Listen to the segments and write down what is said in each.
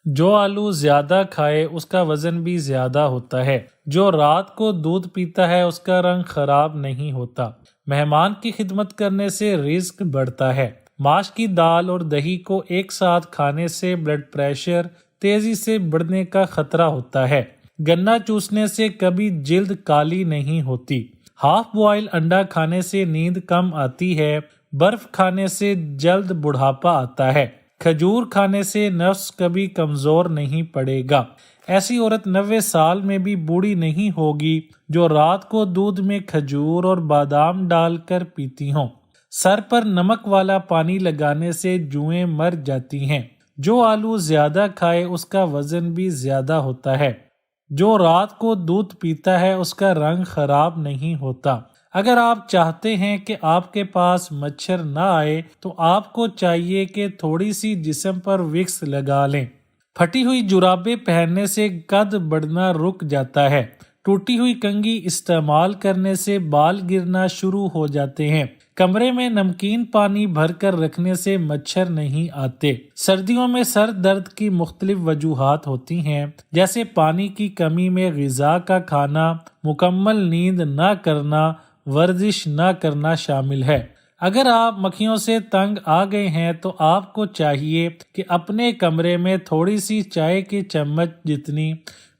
جو آلو زیادہ کھائے اس کا وزن بھی زیادہ ہوتا ہے۔ جو رات کو دودھ پیتا ہے اس کا رنگ خراب نہیں ہوتا۔ مہمان کی خدمت کرنے سے رزق بڑھتا ہے۔ ماش کی دال اور دہی کو ایک ساتھ کھانے سے بلڈ پریشر تیزی سے بڑھنے کا خطرہ ہوتا ہے۔ گنا چوسنے سے کبھی جلد کالی نہیں ہوتی۔ ہاف بوائل انڈا کھانے سے نیند کم آتی ہے۔ برف کھانے سے جلد بڑھاپا آتا ہے۔ کھجور کھانے سے نفس کبھی کمزور نہیں پڑے گا۔ ایسی عورت 90 سال میں بھی بوڑھی نہیں ہوگی جو رات کو دودھ میں کھجور اور بادام ڈال کر پیتی ہوں۔ سر پر نمک والا پانی لگانے سے جوئیں مر جاتی ہیں۔ جو آلو زیادہ کھائے اس کا وزن بھی زیادہ ہوتا ہے۔ جو رات کو دودھ پیتا ہے اس کا رنگ خراب نہیں ہوتا۔ اگر آپ چاہتے ہیں کہ آپ کے پاس مچھر نہ آئے تو آپ کو چاہیے کہ تھوڑی سی جسم پر وکس لگا لیں۔ پھٹی ہوئی جرابیں پہننے سے قد بڑھنا رک جاتا ہے۔ ٹوٹی ہوئی کنگھی استعمال کرنے سے بال گرنا شروع ہو جاتے ہیں۔ کمرے میں نمکین پانی بھر کر رکھنے سے مچھر نہیں آتے۔ سردیوں میں سر درد کی مختلف وجوہات ہوتی ہیں، جیسے پانی کی کمی میں غذا کا کھانا، مکمل نیند نہ کرنا، ورزش نہ کرنا شامل ہے۔ اگر آپ مکھیوں سے تنگ آ گئے ہیں تو آپ کو چاہیے کہ اپنے کمرے میں تھوڑی سی چائے کی چمچ جتنی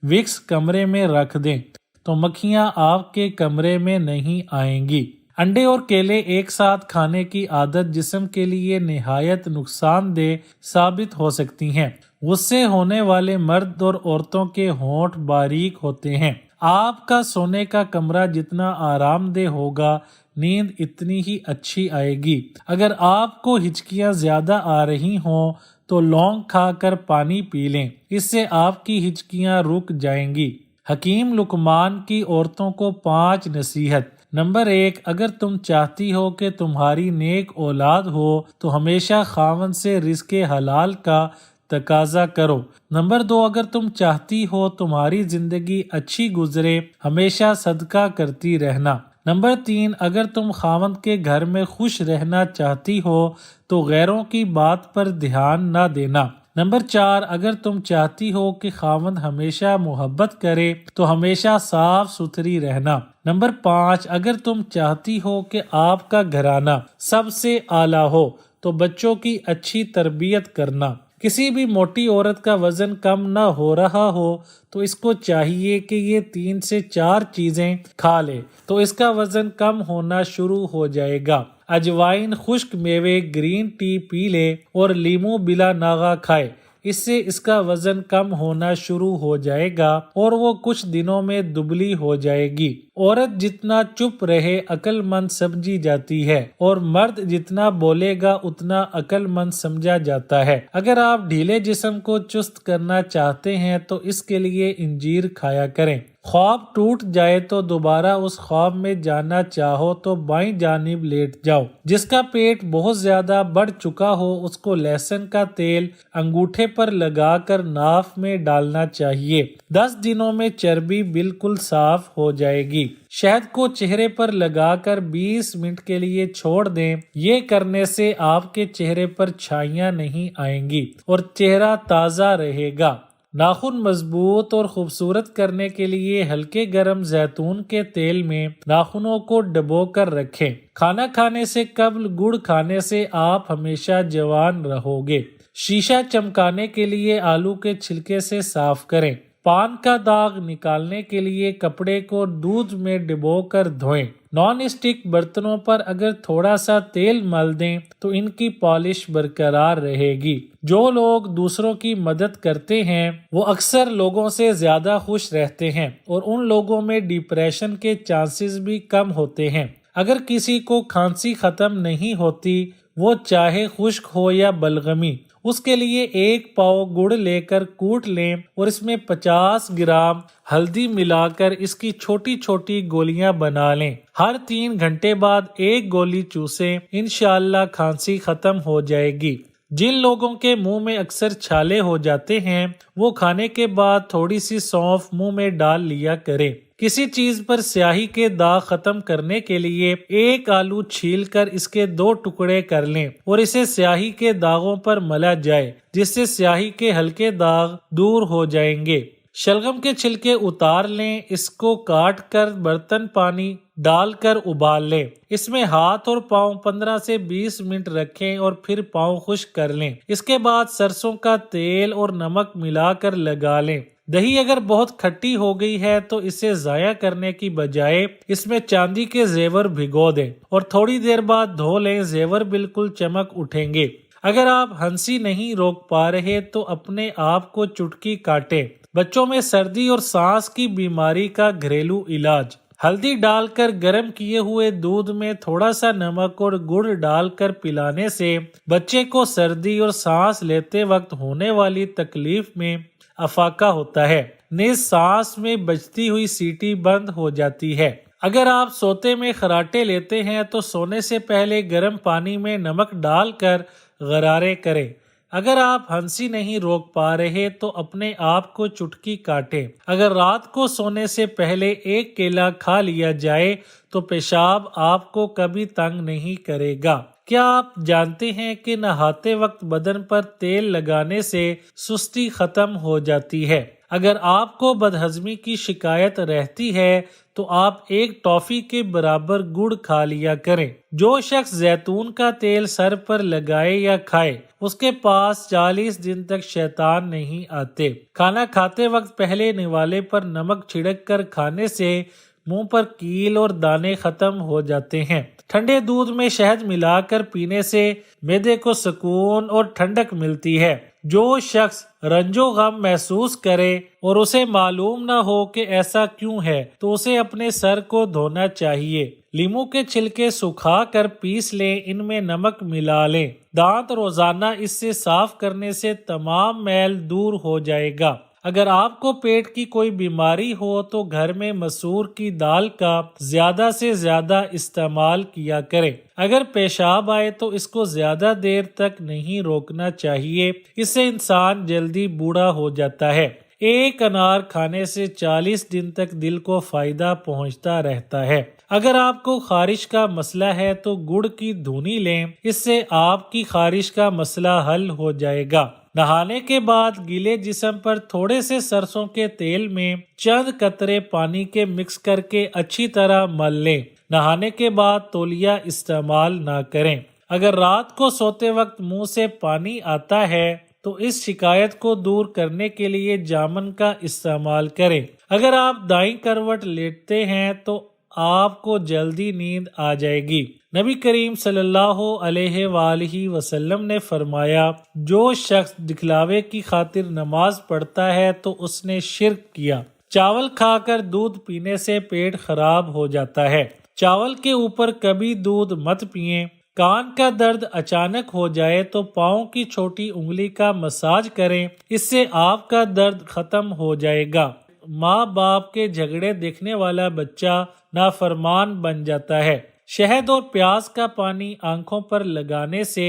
وکس کمرے میں رکھ دیں تو مکھیاں آپ کے کمرے میں نہیں آئیں گی۔ انڈے اور کیلے ایک ساتھ کھانے کی عادت جسم کے لیے نہایت نقصان دہ ثابت ہو سکتی ہیں۔ غصے ہونے والے مرد اور عورتوں کے ہونٹ باریک ہوتے ہیں۔ آپ کا سونے کا کمرہ جتنا آرام دہ ہوگا نیند اتنی ہی اچھی آئے گی۔ اگر آپ کو ہچکیاں زیادہ آ رہی ہوں تو لونگ کھا کر پانی پی لیں، اس سے آپ کی ہچکیاں رک جائیں گی۔ حکیم لقمان کی عورتوں کو 5 نصیحت۔ نمبر 1، اگر تم چاہتی ہو کہ تمہاری نیک اولاد ہو تو ہمیشہ خاوند سے رزق حلال کا تقاضا کرو۔ نمبر 2، اگر تم چاہتی ہو تمہاری زندگی اچھی گزرے ہمیشہ صدقہ کرتی رہنا۔ نمبر 3، اگر تم خاوند کے گھر میں خوش رہنا چاہتی ہو تو غیروں کی بات پر دھیان نہ دینا۔ نمبر 4، اگر تم چاہتی ہو کہ خاوند ہمیشہ محبت کرے تو ہمیشہ صاف ستھری رہنا۔ نمبر 5، اگر تم چاہتی ہو کہ آپ کا گھرانہ سب سے اعلیٰ ہو تو بچوں کی اچھی تربیت کرنا۔ کسی بھی موٹی عورت کا وزن کم نہ ہو رہا ہو تو اس کو چاہیے کہ یہ 3 سے 4 چیزیں کھا لے تو اس کا وزن کم ہونا شروع ہو جائے گا۔ اجوائن، خشک میوے، گرین ٹی پی لے اور لیموں بلا ناغہ کھائے، اس سے اس کا وزن کم ہونا شروع ہو جائے گا اور وہ کچھ دنوں میں دبلی ہو جائے گی۔ عورت جتنا چپ رہے عقل مند سمجھی جاتی ہے اور مرد جتنا بولے گا اتنا عقل مند سمجھا جاتا ہے۔ اگر آپ ڈھیلے جسم کو چست کرنا چاہتے ہیں تو اس کے لیے انجیر کھایا کریں۔ خواب ٹوٹ جائے تو دوبارہ اس خواب میں جانا چاہو تو بائیں جانب لیٹ جاؤ۔ جس کا پیٹ بہت زیادہ بڑھ چکا ہو اس کو لہسن کا تیل انگوٹھے پر لگا کر ناف میں ڈالنا چاہیے۔ 10 دنوں میں چربی بالکل صاف ہو جائے گی۔ شہد کو چہرے پر لگا کر 20 منٹ کے لیے چھوڑ دیں۔ یہ کرنے سے آپ کے چہرے پر چھائیاں نہیں آئیں گی اور چہرہ تازہ رہے گا۔ ناخن مضبوط اور خوبصورت کرنے کے لیے ہلکے گرم زیتون کے تیل میں ناخنوں کو ڈبو کر رکھیں۔ کھانا کھانے سے قبل گڑ کھانے سے آپ ہمیشہ جوان رہو گے۔ شیشہ چمکانے کے لیے آلو کے چھلکے سے صاف کریں۔ پان کا داغ نکالنے کے لیے کپڑے کو دودھ میں ڈبو کر دھوئیں۔ نان اسٹک برتنوں پر اگر تھوڑا سا تیل مل دیں تو ان کی پالش برقرار رہے گی۔ جو لوگ دوسروں کی مدد کرتے ہیں وہ اکثر لوگوں سے زیادہ خوش رہتے ہیں اور ان لوگوں میں ڈپریشن کے چانسز بھی کم ہوتے ہیں۔ اگر کسی کو کھانسی ختم نہیں ہوتی، وہ چاہے خشک ہو یا بلغمی، اس کے لیے 1 پاؤ گڑ لے کر کوٹ لیں اور اس میں 50 گرام ہلدی ملا کر اس کی چھوٹی چھوٹی گولیاں بنا لیں۔ ہر 3 گھنٹے بعد 1 گولی چوسیں، انشاءاللہ کھانسی ختم ہو جائے گی۔ جن لوگوں کے منہ میں اکثر چھالے ہو جاتے ہیں وہ کھانے کے بعد تھوڑی سی سونف منہ میں ڈال لیا کرے۔ کسی چیز پر سیاہی کے داغ ختم کرنے کے لیے ایک آلو چھیل کر اس کے 2 ٹکڑے کر لیں اور اسے سیاہی کے داغوں پر ملا جائے، جس سے سیاہی کے ہلکے داغ دور ہو جائیں گے۔ شلغم کے چھلکے اتار لیں، اس کو کاٹ کر برتن پانی ڈال کر ابال لیں، اس میں ہاتھ اور پاؤں 15 سے 20 منٹ رکھیں اور پھر پاؤں خشک کر لیں۔ اس کے بعد سرسوں کا تیل اور نمک ملا کر لگا لیں۔ دہی اگر بہت کھٹی ہو گئی ہے تو اسے ضائع کرنے کی بجائے اس میں چاندی کے زیور بھگو دیں اور تھوڑی دیر بعد دھو لیں، زیور بالکل چمک اٹھیں گے۔ اگر آپ ہنسی نہیں روک پا رہے تو اپنے آپ کو چٹکی کاٹیں۔ بچوں میں سردی اور سانس کی بیماری کا گھریلو علاج: ہلدی ڈال کر گرم کیے ہوئے دودھ میں تھوڑا سا نمک اور گڑ ڈال کر پلانے سے بچے کو سردی اور سانس لیتے وقت ہونے والی تکلیف میں افاقہ ہوتا ہے، نیز سانس میں بجتی ہوئی سیٹی بند ہو جاتی ہے۔ اگر آپ سوتے میں خراٹے لیتے ہیں تو سونے سے پہلے گرم پانی میں نمک ڈال کر غرارے کریں۔ اگر آپ ہنسی نہیں روک پا رہے تو اپنے آپ کو چٹکی کاٹیں۔ اگر رات کو سونے سے پہلے 1 کیلا کھا لیا جائے تو پیشاب آپ کو کبھی تنگ نہیں کرے گا۔ کیا آپ جانتے ہیں کہ نہاتے وقت بدن پر تیل لگانے سے سستی ختم ہو جاتی ہے؟ اگر آپ کو بدہضمی کی شکایت رہتی ہے تو آپ 1 ٹافی کے برابر گڑ کھا لیا کریں۔ جو شخص زیتون کا تیل سر پر لگائے یا کھائے اس کے پاس 40 دن تک شیطان نہیں آتے۔ کھانا کھاتے وقت پہلے نوالے پر نمک چھڑک کر کھانے سے منہ پر کیل اور دانے ختم ہو جاتے ہیں۔ ٹھنڈے دودھ میں شہد ملا کر پینے سے معدے کو سکون اور ٹھنڈک ملتی ہے۔ جو شخص رنج و غم محسوس کرے اور اسے معلوم نہ ہو کہ ایسا کیوں ہے تو اسے اپنے سر کو دھونا چاہیے۔ لیموں کے چھلکے سکھا کر پیس لیں، ان میں نمک ملا لیں۔ دانت روزانہ اس سے صاف کرنے سے تمام میل دور ہو جائے گا۔ اگر آپ کو پیٹ کی کوئی بیماری ہو تو گھر میں مسور کی دال کا زیادہ سے زیادہ استعمال کیا کریں۔ اگر پیشاب آئے تو اس کو زیادہ دیر تک نہیں روکنا چاہیے، اس سے انسان جلدی بوڑھا ہو جاتا ہے۔ 1 انار کھانے سے 40 دن تک دل کو فائدہ پہنچتا رہتا ہے۔ اگر آپ کو خارش کا مسئلہ ہے تو گڑ کی دھونی لیں، اس سے آپ کی خارش کا مسئلہ حل ہو جائے گا۔ نہانے کے بعد گیلے جسم پر تھوڑے سے سرسوں کے تیل میں چند قطرے پانی کے مکس کر کے اچھی طرح مل لیں۔ نہانے کے بعد تولیہ استعمال نہ کریں۔ اگر رات کو سوتے وقت منہ سے پانی آتا ہے تو اس شکایت کو دور کرنے کے لیے جامن کا استعمال کریں۔ اگر آپ دائیں کروٹ لیٹتے ہیں تو آپ کو جلدی نیند آ جائے گی۔ نبی کریم صلی اللہ علیہ وآلہ وسلم نے فرمایا، جو شخص دکھلاوے کی خاطر نماز پڑھتا ہے تو اس نے شرک کیا۔ چاول کھا کر دودھ پینے سے پیٹ خراب ہو جاتا ہے۔ چاول کے اوپر کبھی دودھ مت پئیں۔ کان کا درد اچانک ہو جائے تو پاؤں کی چھوٹی انگلی کا مساج کریں، اس سے آپ کا درد ختم ہو جائے گا۔ ماں باپ کے جھگڑے دیکھنے والا بچہ نافرمان بن جاتا ہے۔ شہد اور پیاز کا پانی آنکھوں پر لگانے سے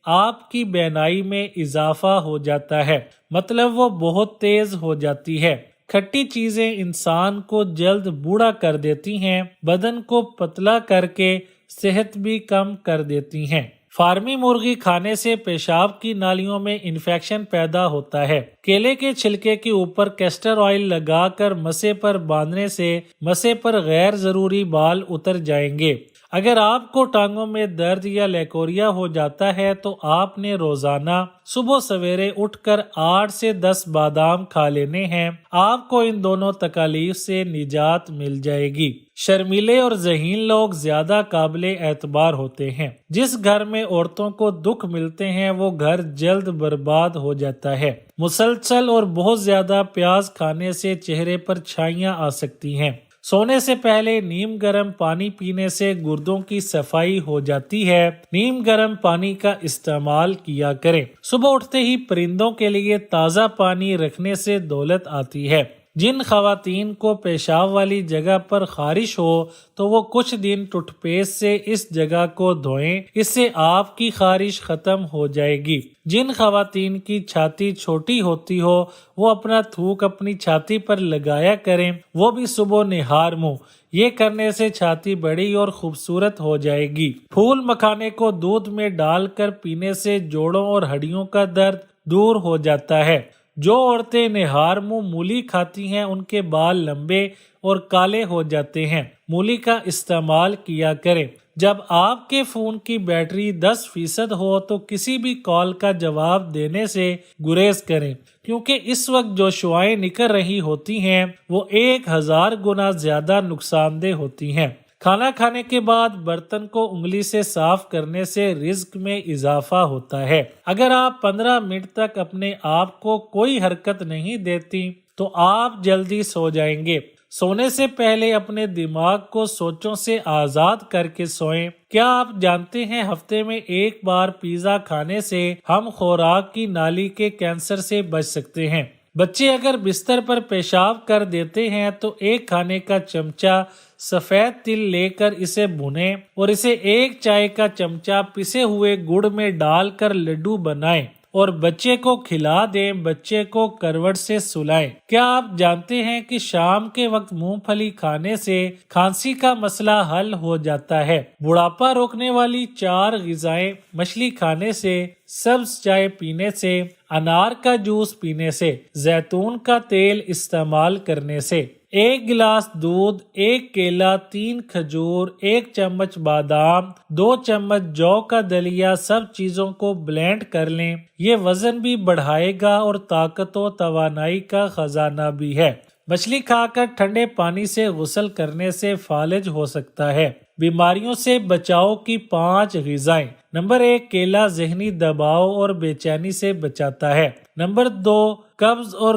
آپ کی بینائی میں اضافہ ہو جاتا ہے، مطلب وہ بہت تیز ہو جاتی ہے۔ کھٹی چیزیں انسان کو جلد بوڑھا کر دیتی ہیں، بدن کو پتلا کر کے صحت بھی کم کر دیتی ہیں۔ فارمی مرغی کھانے سے پیشاب کی نالیوں میں انفیکشن پیدا ہوتا ہے۔ کیلے کے چھلکے کے اوپر کیسٹر آئل لگا کر مسے پر باندھنے سے مسے پر غیر ضروری بال اتر جائیں گے۔ اگر آپ کو ٹانگوں میں درد یا لیکوریا ہو جاتا ہے تو آپ نے روزانہ صبح سویرے اٹھ کر 8 سے 10 بادام کھا لینے ہیں، آپ کو ان دونوں تکالیف سے نجات مل جائے گی۔ شرمیلے اور ذہین لوگ زیادہ قابل اعتبار ہوتے ہیں۔ جس گھر میں عورتوں کو دکھ ملتے ہیں وہ گھر جلد برباد ہو جاتا ہے۔ مسلسل اور بہت زیادہ پیاز کھانے سے چہرے پر چھائیاں آ سکتی ہیں۔ سونے سے پہلے نیم گرم پانی پینے سے گردوں کی صفائی ہو جاتی ہے۔ نیم گرم پانی کا استعمال کیا کریں۔ صبح اٹھتے ہی پرندوں کے لیے تازہ پانی رکھنے سے دولت آتی ہے۔ جن خواتین کو پیشاب والی جگہ پر خارش ہو تو وہ کچھ دن ٹوتھ پیسٹ سے اس جگہ کو دھوئیں، اس سے آپ کی خارش ختم ہو جائے گی۔ جن خواتین کی چھاتی چھوٹی ہوتی ہو وہ اپنا تھوک اپنی چھاتی پر لگایا کریں، وہ بھی صبح نہار منہ۔ یہ کرنے سے چھاتی بڑی اور خوبصورت ہو جائے گی۔ پھول مکھانے کو دودھ میں ڈال کر پینے سے جوڑوں اور ہڈیوں کا درد دور ہو جاتا ہے۔ جو عورتیں نہار منہ مولی کھاتی ہیں ان کے بال لمبے اور کالے ہو جاتے ہیں۔ مولی کا استعمال کیا کریں۔ جب آپ کے فون کی بیٹری 10% ہو تو کسی بھی کال کا جواب دینے سے گریز کریں، کیونکہ اس وقت جو شعاعیں نکل رہی ہوتی ہیں وہ 1000 گنا زیادہ نقصان دہ ہوتی ہیں۔ کھانا کھانے کے بعد برتن کو انگلی سے صاف کرنے سے رزق میں اضافہ ہوتا ہے۔ اگر آپ 15 منٹ تک اپنے آپ کو کوئی حرکت نہیں دیتی تو آپ جلدی سو جائیں گے۔ سونے سے پہلے اپنے دماغ کو سوچوں سے آزاد کر کے سوئیں۔ کیا آپ جانتے ہیں ہفتے میں ایک بار پیزا کھانے سے ہم خوراک کی نالی کے کینسر سے بچ سکتے ہیں؟ بچے اگر بستر پر پیشاب کر دیتے ہیں تو ایک کھانے کا چمچہ سفید تل لے کر اسے بھونیں اور اسے ایک چائے کا چمچہ پسے ہوئے گڑ میں ڈال کر لڈو بنائیں اور بچے کو کھلا دیں، بچے کو کروٹ سے سلائیں۔ کیا آپ جانتے ہیں کہ شام کے وقت مونگ پھلی کھانے سے کھانسی کا مسئلہ حل ہو جاتا ہے؟ بڑھاپا روکنے والی 4 غذائیں مچھلی کھانے سے، سبز چائے پینے سے، انار کا جوس پینے سے، زیتون کا تیل استعمال کرنے سے۔ 1 گلاس دودھ، 1 کیلا، 3 کھجور، 1 چمچ بادام، 2 چمچ جو کا دلیا، سب چیزوں کو بلینڈ کر لیں۔ یہ وزن بھی بڑھائے گا اور طاقت و توانائی کا خزانہ بھی ہے۔ مچھلی کھا کر ٹھنڈے پانی سے غسل کرنے سے فالج ہو سکتا ہے۔ بیماریوں سے بچاؤ کی 5 غذائیں۔ نمبر 1، کیلا ذہنی دباؤ اور بے چینی سے بچاتا ہے۔ نمبر 2، قبض اور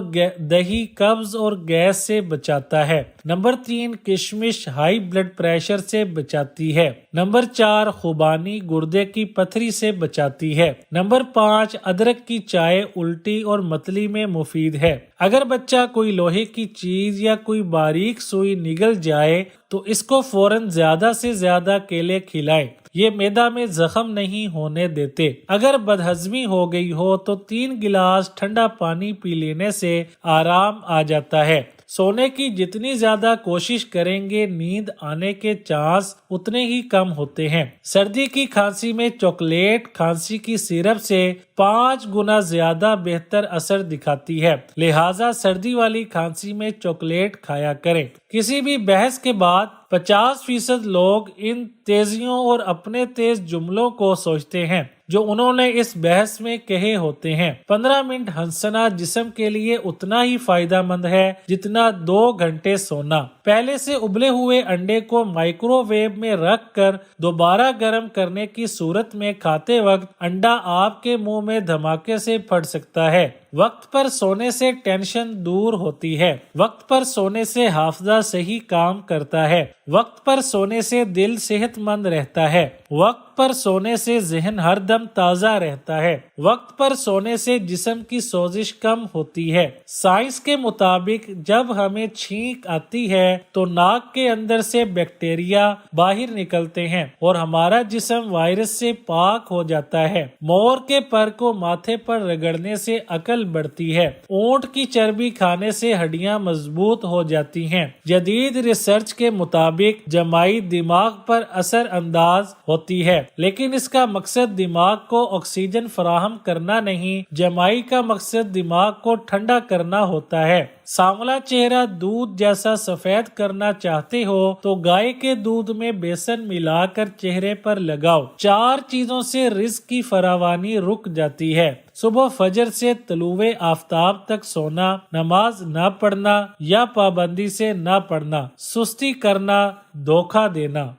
دہی قبض اور گیس سے بچاتا ہے۔ نمبر 3، کشمش ہائی بلڈ پریشر سے بچاتی ہے۔ نمبر 4، خوبانی گردے کی پتھری سے بچاتی ہے۔ نمبر 5، ادرک کی چائے الٹی اور متلی میں مفید ہے۔ اگر بچہ کوئی لوہے کی چیز یا کوئی باریک سوئی نگل جائے تو اس کو فوراً زیادہ سے زیادہ کیلے کھلائیں۔ یہ معدہ میں زخم نہیں ہونے دیتے۔ اگر بدہضمی ہو گئی ہو تو 3 گلاس ٹھنڈا پانی پی لینے سے آرام آ جاتا ہے۔ سونے کی جتنی زیادہ کوشش کریں گے نیند آنے کے چانس اتنے ہی کم ہوتے ہیں۔ سردی کی کھانسی میں چاکلیٹ کھانسی کی سیرپ سے 5 گنا زیادہ بہتر اثر دکھاتی ہے، لہٰذا سردی والی کھانسی میں چاکلیٹ کھایا کریں۔ کسی بھی بحث کے بعد 50% لوگ ان تیزیوں اور اپنے تیز جملوں کو سوچتے ہیں جو انہوں نے اس بحث میں کہے ہوتے ہیں۔ 15 منٹ ہنسنا جسم کے لیے اتنا ہی فائدہ مند ہے جتنا 2 گھنٹے سونا۔ پہلے سے ابلے ہوئے انڈے کو مائکرو ویو میں رکھ کر دوبارہ گرم کرنے کی صورت میں کھاتے وقت انڈا آپ کے منہ میں دھماکے سے پھٹ سکتا ہے۔ وقت پر سونے سے ٹینشن دور ہوتی ہے۔ وقت پر سونے سے حافظہ صحیح کام کرتا ہے۔ وقت پر سونے سے دل صحت مند رہتا ہے۔ وقت پر سونے سے ذہن ہر دم تازہ رہتا ہے۔ وقت پر سونے سے جسم کی سوزش کم ہوتی ہے۔ سائنس کے مطابق جب ہمیں چھینک آتی ہے تو ناک کے اندر سے بیکٹیریا باہر نکلتے ہیں اور ہمارا جسم وائرس سے پاک ہو جاتا ہے۔ مور کے پر کو ماتھے پر رگڑنے سے عقل بڑھتی ہے۔ اونٹ کی چربی کھانے سے ہڈیاں مضبوط ہو جاتی ہیں۔ جدید ریسرچ کے مطابق جمائی دماغ پر اثر انداز ہوتی ہے، لیکن اس کا مقصد دماغ کو آکسیجن فراہم کرنا نہیں، جمائی کا مقصد دماغ کو ٹھنڈا کرنا ہوتا ہے۔ سانولا چہرہ دودھ جیسا سفید کرنا چاہتے ہو تو گائے کے دودھ میں بیسن ملا کر چہرے پر لگاؤ۔ 4 چیزوں سے رزق کی فراوانی رک جاتی ہے: صبح فجر سے طلوع آفتاب تک سونا، نماز نہ پڑھنا یا پابندی سے نہ پڑھنا، سستی کرنا، دھوکہ دینا۔